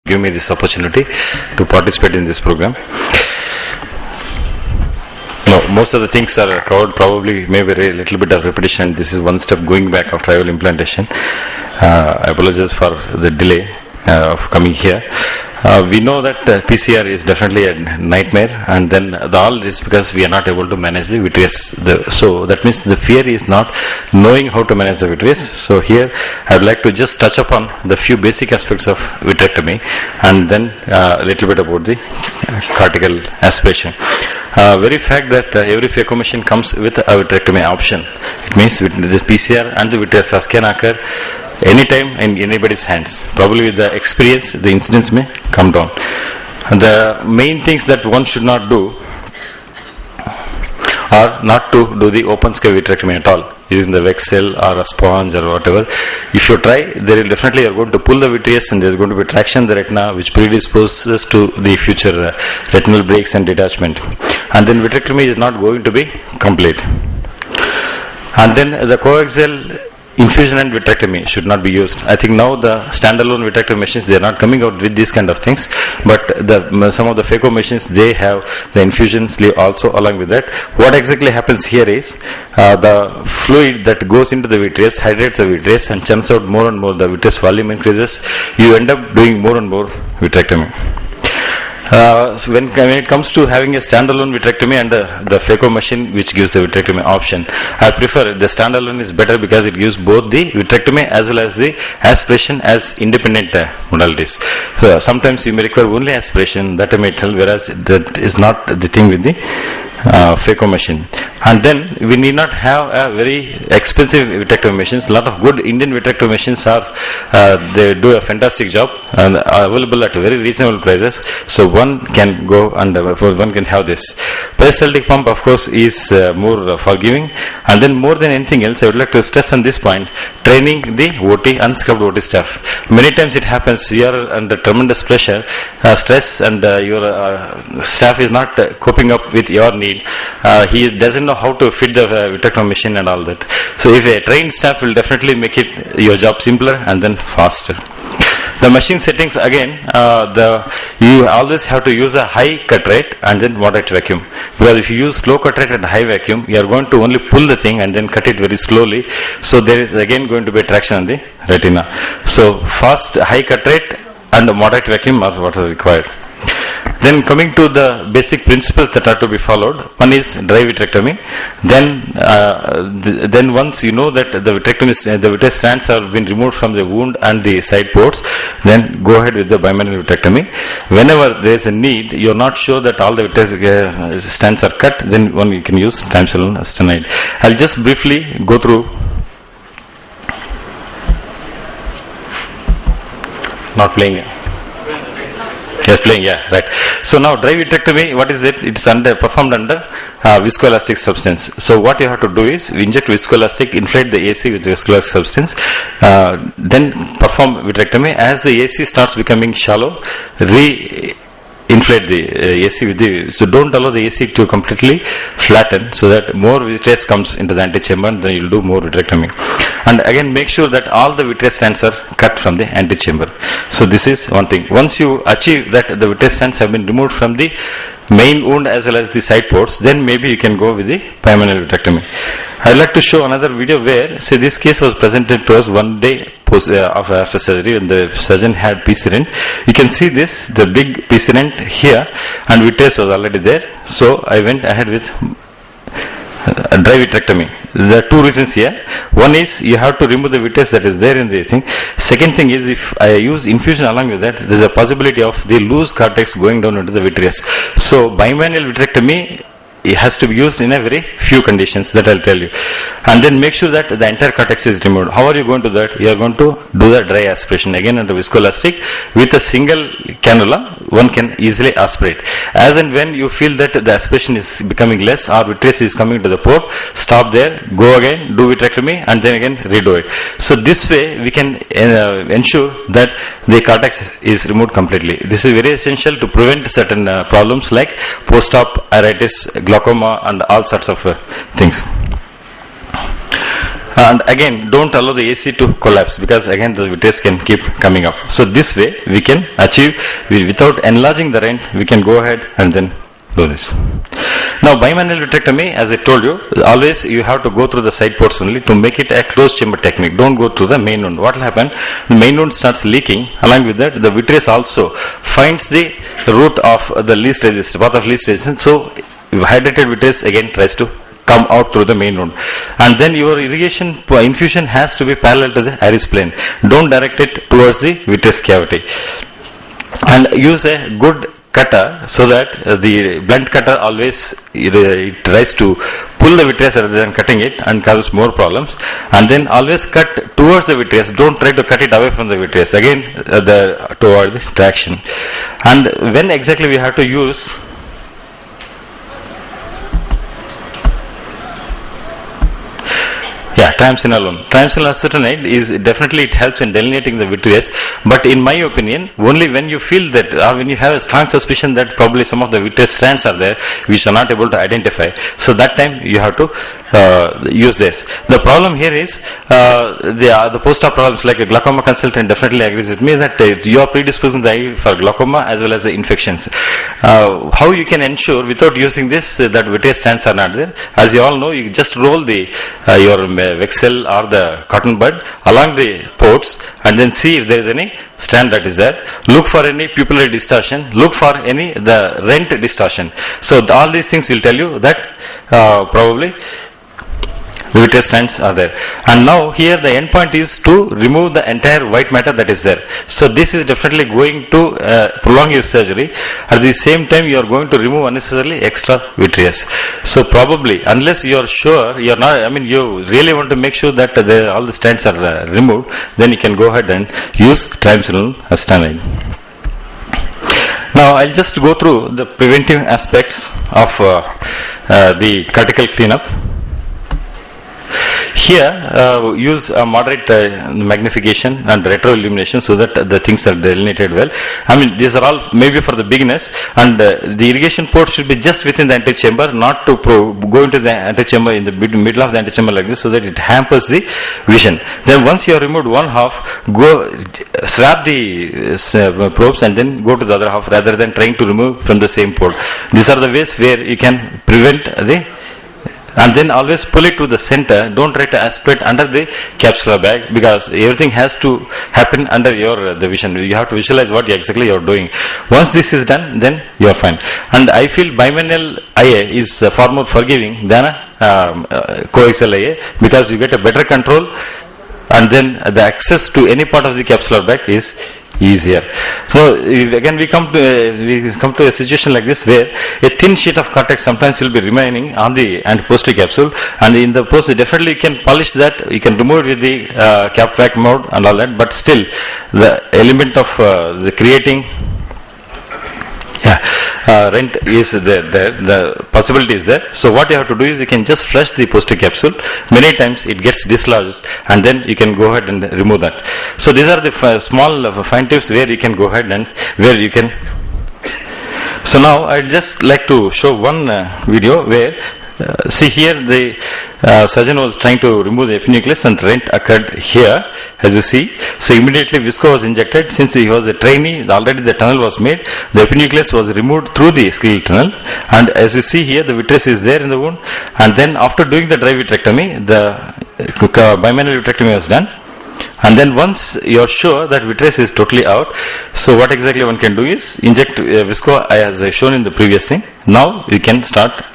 give me this opportunity to participate in this program. No, most of the things are covered, probably maybe a little bit of repetition. This is one step going back of trial implantation. I apologize for the delay of coming here. We know that PCR is definitely a nightmare, and then all this because we are not able to manage the vitreous. So that means the fear is not knowing how to manage the vitreous. So here I would like to just touch upon the few basic aspects of vitrectomy, and then a little bit about the cortical aspiration. Very fact that every phaco machine comes with a vitrectomy option. It means the PCR and the vitreous loss can occur anytime in anybody's hands. Probably with the experience, the incidence may come down. And the main things that one should not do are not to do the open scar vitrectomy at all, using the Vexel or a sponge or whatever. If you try, there will definitely you are going to pull the vitreous, and there is going to be traction in the retina, which predisposes to the future retinal breaks and detachment. And then vitrectomy is not going to be complete. And then the coaxial infusion and vitrectomy should not be used. I think now the standalone vitrectomy machines, they are not coming out with these kind of things, but some of the phaco machines, they have the infusion sleeve also along with that. What exactly happens here is the fluid that goes into the vitreous hydrates the vitreous and churns out more and more. The vitreous volume increases. You end up doing more and more vitrectomy. So when it comes to having a standalone vitrectomy and the phaco machine which gives the vitrectomy option, I prefer the standalone is better because it gives both the vitrectomy as well as the aspiration as independent modalities. So sometimes you may require only aspiration, that may tell, whereas that is not the thing with the phaco machine. And then we need not have a very expensive vitrectomy machines. A lot of good Indian vitrectomy machines are they do a fantastic job and are available at very reasonable prices. So one can go and one can have this. Peristaltic pump, of course, is more forgiving. And then more than anything else, I would like to stress on this point: training the OT, unscrubbed OT staff. Many times it happens you are under tremendous pressure, stress, and your staff is not coping up with your need. He doesn't know how to fit the vitrectomy machine and all that. So if a trained staff will definitely make it your job simpler and then faster. The machine settings, again, you always have to use a high cut rate and then moderate vacuum. Because if you use slow cut rate and high vacuum, you are going to only pull the thing and then cut it very slowly. So there is again going to be traction on the retina. So fast, high cut rate and moderate vacuum are what are required. Then coming to the basic principles that are to be followed, one is dry vitrectomy. Then once you know that the vitreous strands have been removed from the wound and the side ports, then go ahead with the bimanual vitrectomy. Whenever there is a need, you are not sure that all the vitreous strands are cut, then one you can use triamcinolone acetonide. I'll just briefly go through. Not playing. Yes, playing, yeah, right. So now dry vitrectomy, what is it? It's performed under viscoelastic substance. So what you have to do is inject viscoelastic, inflate the AC with viscoelastic substance, then perform vitrectomy. As the AC starts becoming shallow, inflate the AC with the, so don't allow the AC to completely flatten, so that more vitreous comes into the antechamber, then you'll do more vitrectomy. And again, make sure that all the vitreous strands are cut from the antechamber. So this is one thing. Once you achieve that the vitreous strands have been removed from the main wound as well as the side ports, then maybe you can go with the bimanual vitrectomy. I'd like to show another video where, say, this case was presented to us one day after surgery when the surgeon had PCRent. You can see this, the big PCRent here, and vitreous was already there. So I went ahead with dry vitrectomy. There are two reasons here. One is you have to remove the vitreous that is there in the thing. Second thing is, if I use infusion along with that, there is a possibility of the loose cortex going down into the vitreous. So bimanual vitrectomy, it has to be used in a very few conditions that I'll tell you. And then make sure that the entire cortex is removed. How are you going to do that? You are going to do the dry aspiration again under viscoelastic with a single cannula. One can easily aspirate. As and when you feel that the aspiration is becoming less or vitreous is coming to the port, stop there, go again, do vitrectomy, and then again redo it. So this way we can ensure that the cortex is removed completely. This is very essential to prevent certain problems like post-op iritis, glaucoma, and all sorts of things. And again, don't allow the AC to collapse, because again the vitreous can keep coming up. So this way we can achieve, without enlarging the rent, we can go ahead and then do this. Now bimanual vitrectomy, as I told you, always you have to go through the side ports only to make it a closed chamber technique. Don't go through the main wound. What will happen? The main wound starts leaking. Along with that, the vitreous also finds the route of the least resistance, path of least resistance. So hydrated vitreous again tries to come out through the main wound, and then your irrigation infusion has to be parallel to the iris plane. Don't direct it towards the vitreous cavity, and use a good cutter, so that the blunt cutter always it tries to pull the vitreous rather than cutting it, and causes more problems. And then always cut towards the vitreous. Don't try to cut it away from the vitreous. Again, towards the traction. And when exactly we have to use? Yeah, triamcinolone. Triamcinolone acetonide is definitely, it helps in delineating the vitreous, but in my opinion, only when you feel that, or when you have a strong suspicion that probably some of the vitreous strands are there which are not able to identify, so that time you have to use this. The problem here is the post-op problems, like a glaucoma consultant definitely agrees with me that you are predisposing the eye for glaucoma as well as the infections. How you can ensure without using this that vitreous strands are not there? As you all know, you just roll the your vexel or the cotton bud along the ports, and then see if there is any strand that is there. Look for any pupillary distortion. Look for any the rent distortion. So all these things will tell you that probably the vitreous strands are there. And now here the end point is to remove the entire white matter that is there. So this is definitely going to prolong your surgery. At the same time, you are going to remove unnecessarily extra vitreous. So probably, unless you are sure, you are not, I mean, you really want to make sure that all the strands are removed, then you can go ahead and use triamcinolone acetonide. Now I'll just go through the preventive aspects of the cortical cleanup. Here, use a moderate magnification and retro illumination so that the things are delineated well. I mean, these are all maybe for the beginners, and the irrigation port should be just within the antechamber, not to go into the antechamber in the middle of the antechamber like this, so that it hampers the vision. Then once you have removed one half, go swap the probes and then go to the other half, rather than trying to remove from the same port. These are the ways where you can prevent the. And then always pull it to the center. Don't try to aspirate under the capsular bag, because everything has to happen under your the vision. You have to visualize what exactly you are doing. Once this is done, then you are fine. And I feel bimanual IA is far more forgiving than a coaxial IA, because you get a better control, and then the access to any part of the capsular bag is easier. So again we come to a situation like this, where a thin sheet of cortex sometimes will be remaining on the posterior capsule, and in the post definitely you can polish that, you can remove it with the cap vac mode and all that, but still the element of the creating rent is there, the possibility is there. So what you have to do is you can just flush the posterior capsule. Many times it gets dislodged, and then you can go ahead and remove that. So these are the small fine tips where you can go ahead and where you can. So now I'd just like to show one video where see here the surgeon was trying to remove the epinucleus, and rent occurred here, as you see. So immediately visco was injected. Since he was a trainee, already the tunnel was made. The epinucleus was removed through the skeletal tunnel, and as you see here, the vitreous is there in the wound. And then after doing the dry vitrectomy, the bimanual vitrectomy was done. And then once you are sure that vitreous is totally out, so what exactly one can do is inject visco as I shown in the previous thing. Now you can start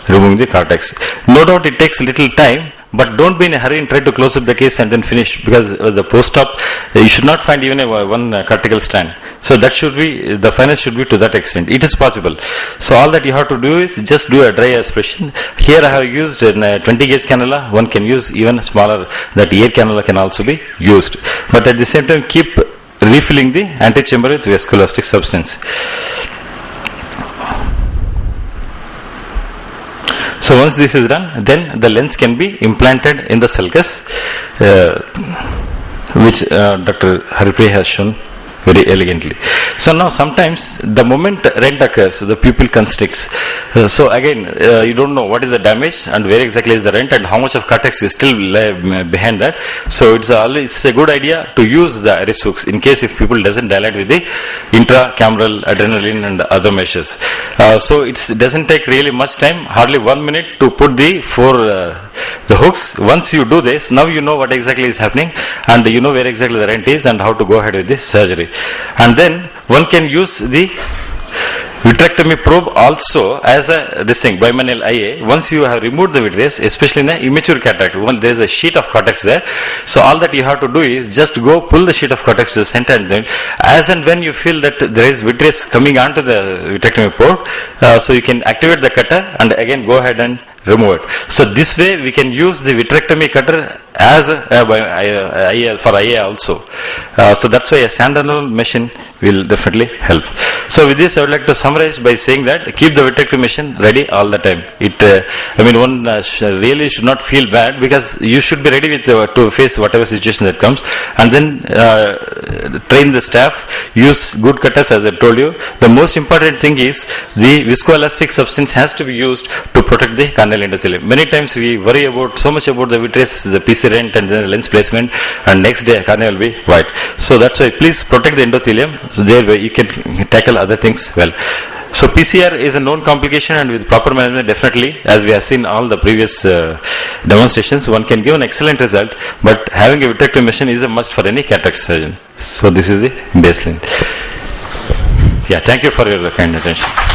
removing the cortex. No doubt it takes a little time, but don't be in a hurry and try to close up the case and then finish, because the post-op you should not find even one cortical strand. So that should be, the finesse should be to that extent. It is possible. So all that you have to do is just do a dry aspiration. Here I have used a 20 gauge cannula. One can use even smaller, that ear cannula can also be used. But at the same time keep refilling the antechamber with viscoelastic substance. So once this is done, then the lens can be implanted in the sulcus, which Dr. Haripriya has shown very elegantly. So now sometimes the moment rent occurs, the pupil constricts. So again, you don't know what is the damage and where exactly is the rent and how much of cortex is still behind that. So it's always a good idea to use the iris hooks in case if pupil doesn't dilate with the intracameral adrenaline and other measures. So it doesn't take really much time, hardly 1 minute to put the hooks. Once you do this, now you know what exactly is happening and you know where exactly the rent is and how to go ahead with this surgery. And then one can use the vitrectomy probe also as a bimanual IA. Once you have removed the vitreous, especially in an immature cataract, when there is a sheet of cortex there, so all that you have to do is just go pull the sheet of cortex to the center, and then as and when you feel that there is vitreous coming onto the vitrectomy probe, so you can activate the cutter and again go ahead and remove it. So this way we can use the vitrectomy cutter as for IA also. So that's why a standalone machine will definitely help. So with this I would like to summarize by saying that keep the vitrectomy machine ready all the time. One really should not feel bad because you should be ready with to face whatever situation that comes, and then train the staff, use good cutters as I told you. The most important thing is the viscoelastic substance has to be used to protect the corneal endothelium. Many times we worry so much about the vitreous, the PC rent and the lens placement, and next day cornea will be white. So that's why please protect the endothelium, so there you can tackle other things well. So PCR is a known complication, and with proper management, definitely, as we have seen all the previous demonstrations, one can give an excellent result, but having a vitrectomy machine is a must for any cataract surgeon. So this is the baseline. Yeah, thank you for your kind attention.